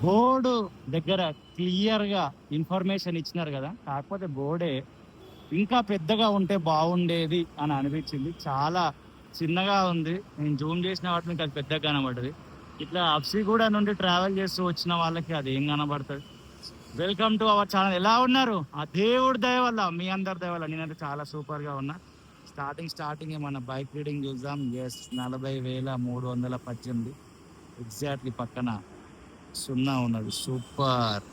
Board దగ్గర clear గా information ఇచ్చినారు కదా, కాకపోతే బోర్డే ఇంకా పెద్దగా ఉంటే బాగుండేది అని అనిపించింది. చాలా చిన్నగా ఉంది. నేను జూమ్ చేసిన వాటిని అది పెద్దగా కనబడ్డది. ఇట్లా అప్సిగూడ నుండి ట్రావెల్ చేస్తూ వచ్చిన వాళ్ళకి అది ఏం కనబడుతుంది. Welcome to our channel. ఎలా ఉన్నారు? ఆ దేవుడి దయ వల్ల, మీ అందరి దయ వల్ల నేనైతే చాలా సూపర్ గా ఉన్నా. స్టార్టింగ్ మన బైక్ రీడింగ్ చూద్దాం. ఎస్, 40,318 ఎగ్జాక్ట్లీ పక్కన సున్నా ఉన్నది. సూపర్.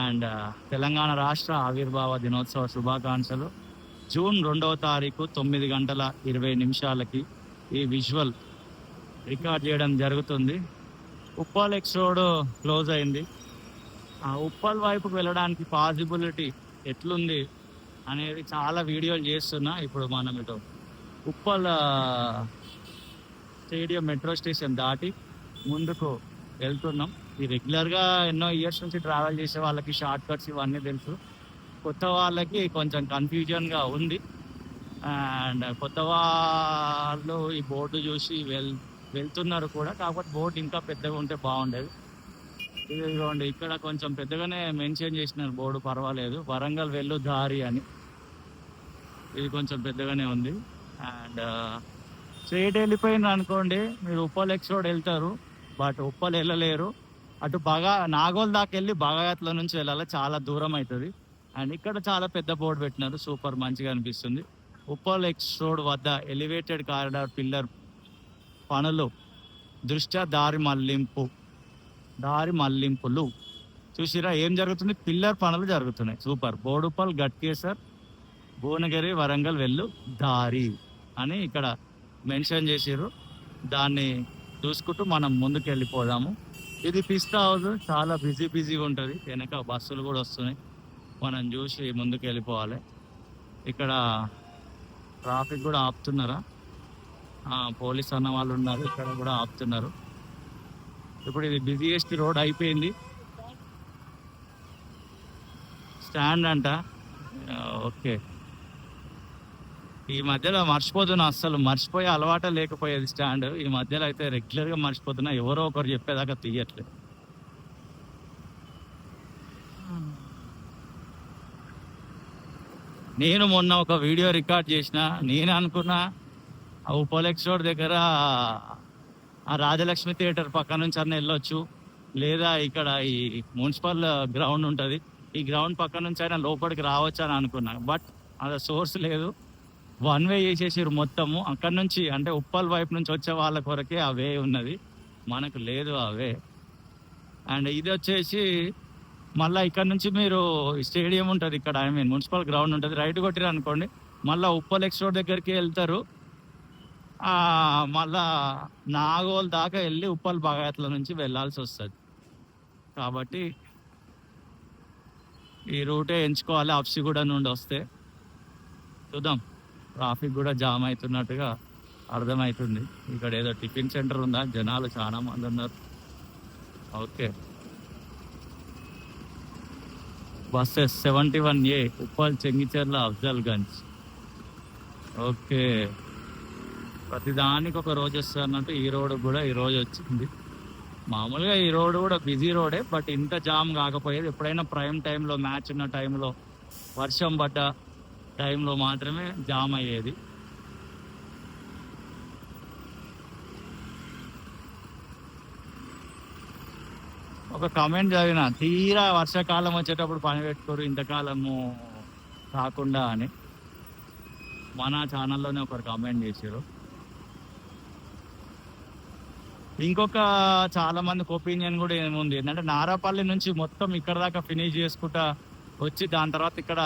అండ్ తెలంగాణ రాష్ట్ర ఆవిర్భావ దినోత్సవ శుభాకాంక్షలు. జూన్ 2వ తారీఖు 9:20 ఈ విజువల్ రికార్డ్ చేయడం జరుగుతుంది. ఉప్పల్ ఎక్స్ రోడ్ క్లోజ్ అయింది. ఆ ఉప్పల్ వైపుకు వెళ్ళడానికి పాసిబిలిటీ ఎట్లుంది అనేది చాలా వీడియోలు చేస్తున్నా. ఇప్పుడు మనం ఇటు ఉప్పల్ స్టేడియం మెట్రో స్టేషన్ దాటి ముందుకు వెళ్తున్నాం. ఈ రెగ్యులర్గా ఎన్నో ఇయర్స్ నుంచి ట్రావెల్ చేసే వాళ్ళకి షార్ట్ కట్స్ ఇవన్నీ తెలుసు. కొత్త వాళ్ళకి కొంచెం కన్ఫ్యూజన్గా ఉంది. అండ్ కొత్త వాళ్ళు ఈ బోర్డు చూసి వెళ్తున్నారు కూడా. కాకపోతే బోర్డు ఇంకా పెద్దగా ఉంటే బాగుండేది. ఇదిగోండి, ఇక్కడ కొంచెం పెద్దగానే మెన్షన్ చేసినారు బోర్డు, పర్వాలేదు. వరంగల్ వెళ్ళు దారి అని. ఇది కొంచెం పెద్దగానే ఉంది. అండ్ స్ట్రైట్ వెళ్ళిపోయింది అనుకోండి, మీరు ఉప్పల్ ఎక్స్ రోడ్ వెళ్తారు. బట్ ఉప్పల్ వెళ్ళలేరు. అటు నాగోల్ దాకా వెళ్ళి బాగాయత్ల నుంచి వెళ్ళాలి, చాలా దూరం అవుతుంది. అండ్ ఇక్కడ చాలా పెద్ద బోర్డు పెట్టినారు, సూపర్ మంచిగా అనిపిస్తుంది. ఉప్పల్ ఎక్స్ రోడ్ వద్ద ఎలివేటెడ్ కారిడార్ పిల్లర్ పనులు దృష్ట్యా దారి మళ్లింపులు చూసిరా ఏం జరుగుతుంది. పిల్లర్ పనులు జరుగుతున్నాయి. సూపర్. బోడుపల్, గట్కేసర్, భువనగిరి, వరంగల్ వెళ్ళు దారి అని ఇక్కడ మెన్షన్ చేసిర్రు. దాన్ని చూసుకుంటూ మనం ముందుకు వెళ్ళిపోదాము. ఇది పిస్తా హౌస్, చాలా బిజీగా ఉంటుంది. వెనక బస్సులు కూడా వస్తున్నాయి, మనం చూసి ముందుకు వెళ్ళిపోవాలి. ఇక్కడ ట్రాఫిక్ కూడా ఆపుతున్నారా? పోలీస్ అన్న వాళ్ళు ఉన్నారు, ఇక్కడ కూడా ఆపుతున్నారు. ఇప్పుడు ఇది బిజీయెస్ట్ రోడ్ అయిపోయింది. స్టాండ్ అంట. ఓకే, ఈ మధ్యలో మర్చిపోతున్నా, అస్సలు మర్చిపోయే అలవాటే లేకపోయేది స్టాండ్. ఈ మధ్యలో అయితే రెగ్యులర్గా మర్చిపోతున్నా, ఎవరో ఒకరు చెప్పేదాకా తీయట్లేదు. నేను మొన్న ఒక వీడియో రికార్డ్ చేసిన. నేను అనుకున్నా ఆ ఉప్పల్ ఎక్స్ రోడ్ దగ్గర ఆ రాజలక్ష్మి థియేటర్ పక్క నుంచి అన్న వెళ్ళొచ్చు, లేదా ఇక్కడ ఈ మున్సిపల్ గ్రౌండ్ ఉంటుంది, ఈ గ్రౌండ్ పక్క నుంచి అయినా లోపలికి రావచ్చు అని అనుకున్నా. బట్ అది సోర్స్ లేదు, వన్ వే చేసేసారు మొత్తము. అక్కడ నుంచి అంటే ఉప్పల్ వైపు నుంచి వచ్చే వాళ్ళ కొరకే ఆ వే ఉన్నది, మనకు లేదు ఆ వే. అండ్ ఇది వచ్చేసి మళ్ళీ ఇక్కడ నుంచి మీరు స్టేడియం ఉంటుంది, ఇక్కడ మున్సిపల్ గ్రౌండ్ ఉంటుంది, రైట్ కొట్టిరు అనుకోండి, మళ్ళీ ఉప్పల్ ఎక్స్ రోడ్ దగ్గరికి వెళ్తారు. మళ్ళా నాగోల్ దాకా వెళ్ళి ఉప్పల్ బాగాయత్ల నుంచి వెళ్ళాల్సి వస్తుంది. కాబట్టి ఈ రూటే ఎంచుకోవాలి. అప్సిగూడ నుండి వస్తే చూద్దాం. ట్రాఫిక్ కూడా జామ్ అవుతున్నట్టుగా అర్థమవుతుంది. ఇక్కడ ఏదో టిఫిన్ సెంటర్ ఉందా, జనాలు చాలా మంది ఉన్నారు. Okay, buses 71A Uppal, Chengicherla, Afzalgunj. Okay, ప్రతిదానికి ఒక రోజు వస్తుంది అన్నట్టు ఈ రోడ్ కూడా ఈ రోజు వచ్చింది. మామూలుగా ఈ రోడ్ కూడా బిజీ రోడే, బట్ ఇంత జామ్ కాకపోయేది. ఎప్పుడైనా ప్రైమ్ టైంలో, మ్యాచ్ ఉన్న టైంలో, వర్షం పడ్డ టైంలో మాత్రమే జామ్ అయ్యేది. ఒక కామెంట్ చదివిన, తీరా వర్షాకాలం వచ్చేటప్పుడు పని పెట్టుకోరు ఇంతకాలము కాకుండా అని. మన ఛానల్లోనే ఒకరు కామెంట్ చేశారు. ఇంకొక చాలా మందికి ఒపీనియన్ కూడా ఏముంది ఏంటంటే, నారాపల్లి నుంచి మొత్తం ఇక్కడ దాకా ఫినిష్ చేసుకుంటా వచ్చి దాని తర్వాత ఇక్కడ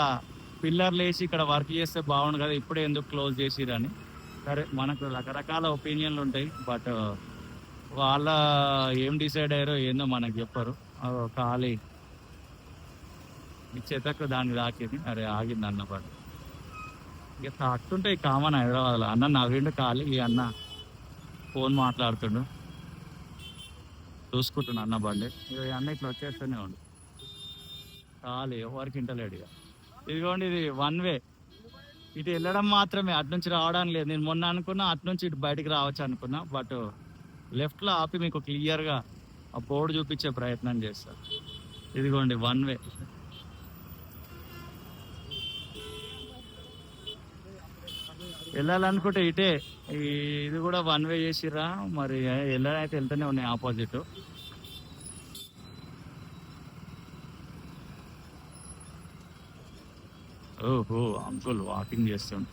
పిల్లర్లు వేసి ఇక్కడ వర్క్ చేస్తే బాగుండు కదా, ఇప్పుడే ఎందుకు క్లోజ్ చేసిరని. సరే, మనకు రకరకాల ఒపీనియన్లు ఉంటాయి, బట్ వాళ్ళ ఏం డిసైడ్ అయ్యారో ఏందో మనకు చెప్పరు. ఖాళీ ఈ చెతకు దాన్ని తాకింది. అరే ఆగింది అన్న పని. ఇక తాకుతుంటే కామన్ హైదరాబాద్లో. అన్న నవ్విండు ఖాళీ, ఈ అన్న ఫోన్ మాట్లాడుతుండు, చూసుకుంటున్నా అన్న బండి. ఇక అన్న ఇట్లా వచ్చేస్తూనే ఉండు ఖాళీ, ఎవరికి ఇంటలేడు. ఇక ఇదిగోండి, ఇది వన్ వే, ఇటు వెళ్ళడం మాత్రమే, అటు నుంచి రావడానికి లేదు. నేను మొన్న అనుకున్నా అటు నుంచి ఇటు బయటికి రావచ్చు అనుకున్నా, బట్ లెఫ్ట్లో ఆపి మీకు క్లియర్గా ఆ బోర్డు చూపించే ప్రయత్నం చేస్తా. ఇదిగోండి వన్ వే. వెళ్ళాలనుకుంటే ఇటే ఇది కూడా వన్ వే చేసిర్రా మరి, వెళ్ళాలైతే వెళ్తూనే ఉన్నాయి ఆపోజిట్. ఓహో అంకుల్ వాకింగ్ చేస్తుండు.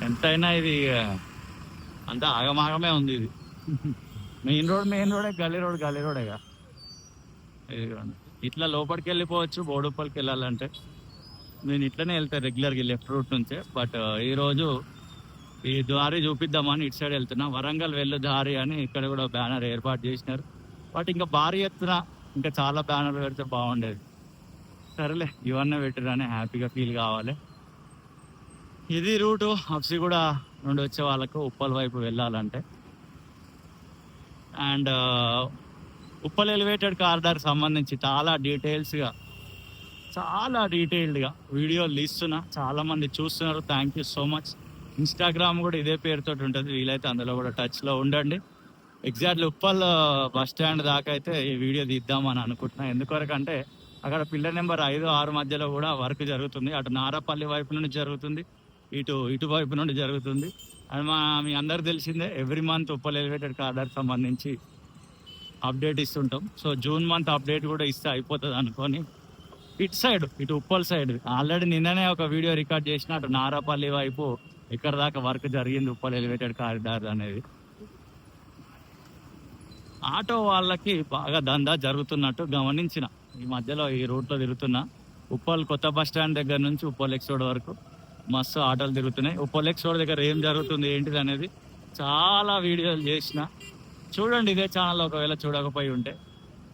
ఎంతైనా ఇది అంతా ఆగమాగమే ఉంది ఇది. మెయిన్ రోడే, గల్లీ రోడేగా. ఇదిగోండి. ఇట్లా లోపలికి వెళ్ళిపోవచ్చు బోడుప్పల్కి వెళ్ళాలంటే. నేను ఇట్లనే వెళ్తాను రెగ్యులర్గా లెఫ్ట్ రూట్ నుంచే. బట్ ఈరోజు ఈ దారి చూపిద్దామని ఇటు సైడ్ వెళ్తున్నా. వరంగల్ వెళ్ళు దారి అని ఇక్కడ కూడా బ్యానర్ ఏర్పాటు చేసినారు. బట్ ఇంకా భారీ ఎత్తున ఇంకా చాలా బ్యానర్లు పెడితే బాగుండేది. సరేలే ఇవన్నీ పెట్టిరని హ్యాపీగా ఫీల్ కావాలి. ఇది రూటు హబ్సిగూడ నుండి వచ్చే వాళ్ళకు ఉప్పల్ వైపు వెళ్ళాలంటే. అండ్ ఉప్పల్ ఎలివేటెడ్ కారిడార్ సంబంధించి చాలా డీటెయిల్డ్గా వీడియోలు తీస్తున్నా. చాలా మంది చూస్తున్నారు. Thank you so much. Instagram కూడా ఇదే పేరుతో ఉంటుంది. వీలైతే అందులో కూడా టచ్లో ఉండండి. ఎగ్జాక్ట్లీ ఉప్పల్ బస్ స్టాండ్ దాకా అయితే ఈ వీడియో తీద్దామని అనుకుంటున్నా. ఎందుకొరకంటే అక్కడ పిల్లర్ నెంబర్ 5, 6 మధ్యలో కూడా వర్క్ జరుగుతుంది. అటు నారాపల్లి వైపు నుండి జరుగుతుంది, ఇటు వైపు నుండి జరుగుతుంది. అండ్ మీ అందరికి తెలిసిందే every month Uppal elevated corridor సంబంధించి అప్డేట్ ఇస్తుంటాం. సో జూన్ మంత్ అప్డేట్ కూడా ఇస్తే అయిపోతుంది అనుకొని ఇటు ఉప్పల్ సైడ్ ఆల్రెడీ నిన్ననే ఒక వీడియో రికార్డ్ చేసిన. అటు నారాపల్లి వైపు ఇక్కడ దాకా వర్క్ జరిగింది ఉప్పల్ ఎలివేటెడ్ కారిడార్ అనేది. ఆటో వాళ్ళకి బాగా దందా జరుగుతున్నట్టు గమనించిన. ఈ మధ్యలో ఈ రూట్లో తిరుగుతున్నా. ఉప్పల్ కొత్త బస్ స్టాండ్ దగ్గర నుంచి ఉప్పల్ ఎక్స్ రోడ్ వరకు మస్తు ఆటోలు తిరుగుతున్నాయి. ఉప్పల్ ఎక్స్ రోడ్ దగ్గర ఏం జరుగుతుంది ఏంటిది అనేది చాలా వీడియోలు చేసిన. చూడండి ఇదే ఛానల్ ఒకవేళ చూడకపోయి ఉంటే.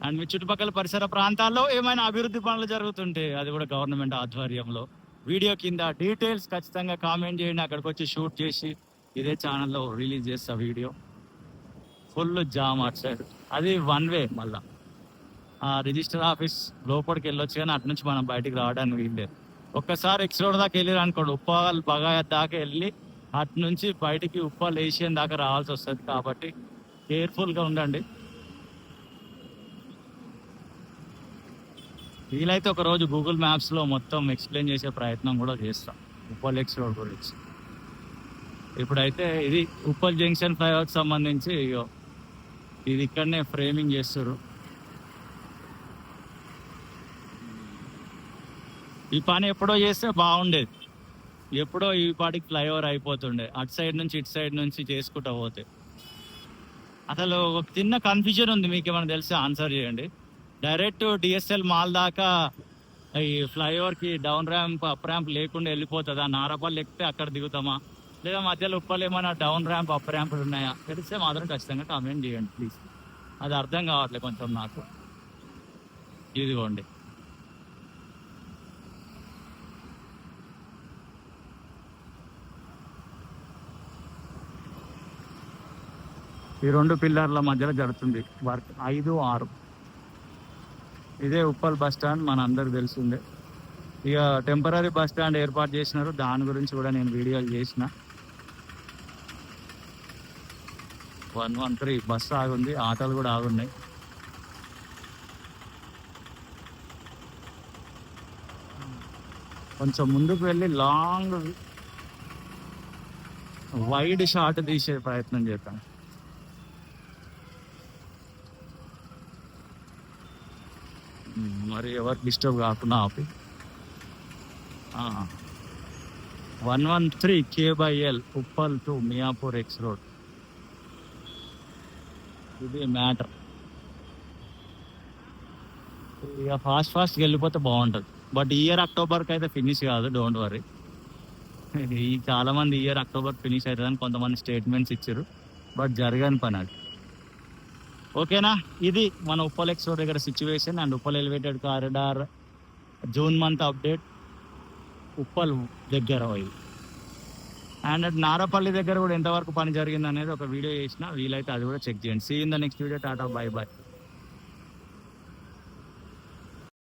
అండ్ మీ చుట్టుపక్కల పరిసర ప్రాంతాల్లో ఏమైనా అభివృద్ధి పనులు జరుగుతుంటే అది కూడా గవర్నమెంట్ ఆధ్వర్యంలో వీడియో కింద డీటెయిల్స్ ఖచ్చితంగా కామెంట్ చేయండి. అక్కడికి వచ్చి షూట్ చేసి ఇదే ఛానల్లో రిలీజ్ చేస్తా వీడియో. ఫుల్ జామ్ అటు సైడ్, అది వన్ వే. మళ్ళా రిజిస్టర్ ఆఫీస్ లోపలికి వెళ్ళొచ్చు కానీ అటు నుంచి మనం బయటికి రావడానికి వీల్లేదు. ఒక్కసారి ఎక్స్ రోడ్ దాకా వెళ్ళారు అనుకోండి, ఉప్పల్ బగాయత్ దాకా వెళ్ళి అటు నుంచి బయటికి ఉప్పల్ ఏషియన్ దాకా రావాల్సి వస్తుంది. కాబట్టి కేర్ఫుల్గా ఉండండి. వీలైతే ఒక రోజు గూగుల్ మ్యాప్స్లో మొత్తం ఎక్స్ప్లెయిన్ చేసే ప్రయత్నం కూడా చేస్తాం ఉప్పల్ ఎక్స్ రోడ్ గురించి. ఇప్పుడైతే ఇది ఉప్పల్ జంక్షన్ ఫ్లైఓవర్కి సంబంధించి ఇది ఇక్కడనే ఫ్రేమింగ్ చేస్తారు. ఈ పని ఎప్పుడో చేస్తే బాగుండేది. ఎప్పుడో ఈ పాటికి ఫ్లైఓవర్ అయిపోతుండే. అటు సైడ్ నుంచి ఇటు సైడ్ నుంచి చేసుకుంటా పోతే. అసలు ఒక చిన్న కన్ఫ్యూజన్ ఉంది, మీకు ఏమైనా తెలిస్తే ఆన్సర్ చేయండి. డైరెక్ట్ డిఎస్ఎల్ మాల్ దాకా ఈ ఫ్లైఓవర్కి డౌన్ ర్యాంప్ అప్ ర్యాంప్ లేకుండా వెళ్ళిపోతుందా? నారాపల్లి ఎక్కితే అక్కడ దిగుతామా, లేదా మధ్యలో ఉప్పల్ ఏమైనా డౌన్ ర్యాంప్ అప్ ర్యాంపులు ఉన్నాయా? తెలిస్తే మాత్రం ఖచ్చితంగా కామెంట్ చేయండి ప్లీజ్. అది అర్థం కావట్లేదు కొంచెం నాకు. ఇదిగోండి ఈ 2 పిల్లర్ల మధ్యలో జరుగుతుంది వర్క్ 5, 6. ఇదే ఉప్పల్ బస్ స్టాండ్ మన అందరికి తెలిసిందే. ఇక టెంపరీ బస్ స్టాండ్ ఏర్పాటు చేసినారు, దాని గురించి కూడా నేను వీడియోలు చేసిన. 113 బస్సు ఆగుంది, ఆటోలు కూడా ఆగున్నాయి. కొంచెం ముందుకు వెళ్ళి లాంగ్ వైడ్ షాట్ తీసే ప్రయత్నం చేద్దాం. మరి ఎవరు డిస్టర్బ్ కాకుండా ఆపి. 113 KL Uppal to Miyapur X road. ఇది మ్యాటర్. ఇక ఫాస్ట్గా వెళ్ళిపోతే బాగుంటుంది. బట్ ఈ ఇయర్ అక్టోబర్కి అయితే ఫినిష్ కాదు, డోంట్ వరీ. ఈ చాలా మంది ఈ ఇయర్ అక్టోబర్ ఫినిష్ అవుతుందని కొంతమంది స్టేట్మెంట్స్ ఇచ్చారు. బట్ జరగని పని అది. ఓకేనా? ఇది మన ఉప్పల్ ఎక్స్ రోడ్ దగ్గర situation and Uppal elevated corridor June month update Uppal దగ్గర ఇది. అండ్ నారాపల్లి దగ్గర కూడా ఎంతవరకు పని జరిగింది అనేది ఒక వీడియో చేసిన. వీలైతే అది కూడా చెక్ చేయండి. See in the next video. Tata, bye by.